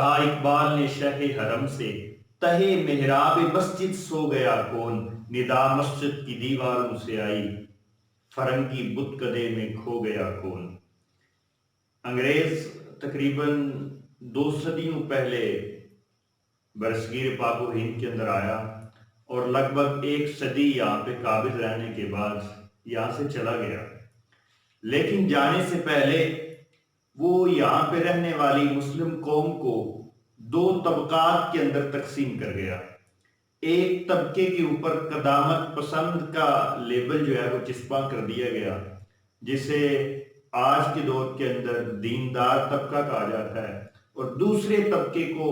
کہا اقبال نے شہ حرم سے، تہے محراب مسجد سو گیا کون، ندا مسجد کی دیواروں سے آئی، فرنگی بت کدے میں کھو گیا کون۔ انگریز تقریباً 2 صدیوں پہلے برصغیر پاک و ہند کے اندر آیا اور لگ بھگ 1 صدی یہاں پہ قابض رہنے کے بعد یہاں سے چلا گیا، لیکن جانے سے پہلے وہ یہاں پہ رہنے والی مسلم قوم کو 2 طبقات کے اندر تقسیم کر گیا۔ ایک طبقے کے اوپر قدامت پسند کا لیبل جو ہے وہ چسپاں کر دیا گیا، جسے آج کے دور کے اندر دیندار طبقہ کہا جاتا ہے، اور دوسرے طبقے کو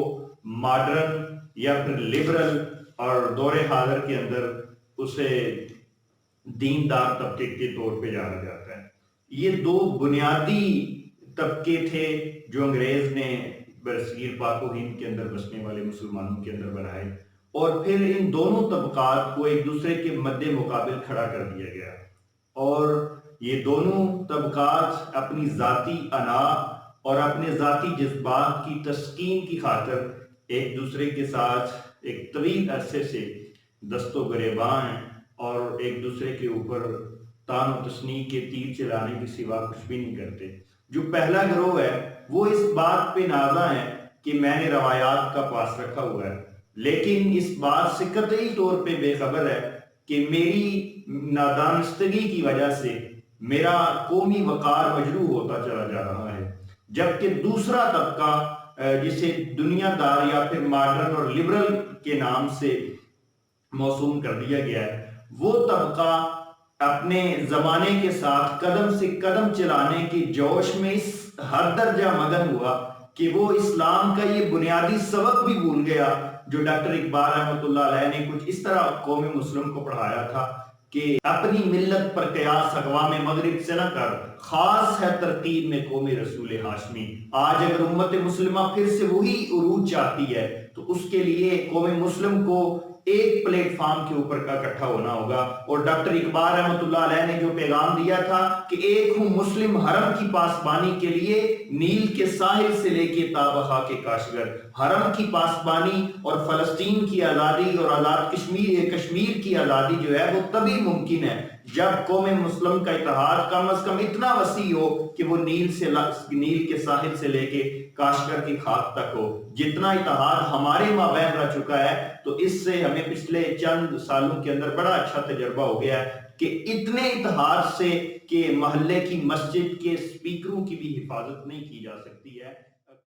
ماڈرن یا پھر لبرل، اور دور حاضر کے اندر اسے دیندار طبقے کے طور پہ جانا جاتا ہے۔ یہ 2 بنیادی طبقے تھے جو انگریز نے برصغیر پاک و ہند کے اندر بسنے والے مسلمانوں کے اندر بنائے، اور پھر ان دونوں طبقات کو ایک دوسرے کے مد مقابل کھڑا کر دیا گیا، اور یہ دونوں طبقات اپنی ذاتی انا اور اپنے ذاتی جذبات کی تسکین کی خاطر ایک دوسرے کے ساتھ ایک طویل عرصے سے دست و گریباں ہیں، اور ایک دوسرے کے اوپر تان و تشنیع کے تیر چلانے کے سوا کچھ بھی نہیں کرتے۔ جو پہلا گروہ ہے وہ اس بات پہ نازاں ہے کہ میں نے روایات کا پاس رکھا ہوا ہے، لیکن اس بات سے قطعی طور پہ بے خبر ہے کہ میری نادانستگی کی وجہ سے میرا قومی وقار مجروح ہوتا چلا جا رہا ہے، جبکہ دوسرا طبقہ جسے دنیا دار یا پھر ماڈرن اور لبرل کے نام سے موسوم کر دیا گیا ہے، وہ طبقہ اپنے زمانے کے ساتھ قدم سے قدم چلانے کی جوش میں اس حد درجہ مگن ہوا کہ وہ اسلام کا یہ بنیادی سبق بھی بھول گیا جو ڈاکٹر اقبال رحمۃ اللہ علیہ نے کچھ اس طرح قوم مسلم کو پڑھایا تھا کہ اپنی ملت پر قیاس اقوام مغرب سے نہ کر، خاص ہے ترتیب میں قوم رسول ہاشمی۔ آج اگر امت مسلمہ پھر سے وہی عروج چاہتی ہے تو اس کے لیے قوم مسلم کو ایک پلیٹ فارم کے اوپر کا اکٹھا ہونا ہوگا، اور ڈاکٹر اقبال رحمۃ اللہ علیہ نے جو پیغام دیا تھا کہ ایک ہوں مسلم حرم کی پاسبانی کے لیے، نیل کے ساحل سے لے کے تا بخاک کاشغر، حرم کی پاسبانی اور فلسطین کی آزادی اور آزاد کشمیر کی آزادی جو ہے وہ تبھی ممکن ہے جب قوم مسلم کا اتحاد کم از کم اتنا وسیع ہو کہ وہ نیل کے ساحل سے لے کے کاشغر کی خاک تک ہو۔ جتنا اتحاد ہمارے مابین رہ چکا ہے تو اس سے ہمیں پچھلے چند سالوں کے اندر بڑا اچھا تجربہ ہو گیا ہے کہ اتنے اتحاد سے کہ محلے کی مسجد کے سپیکروں کی بھی حفاظت نہیں کی جا سکتی ہے۔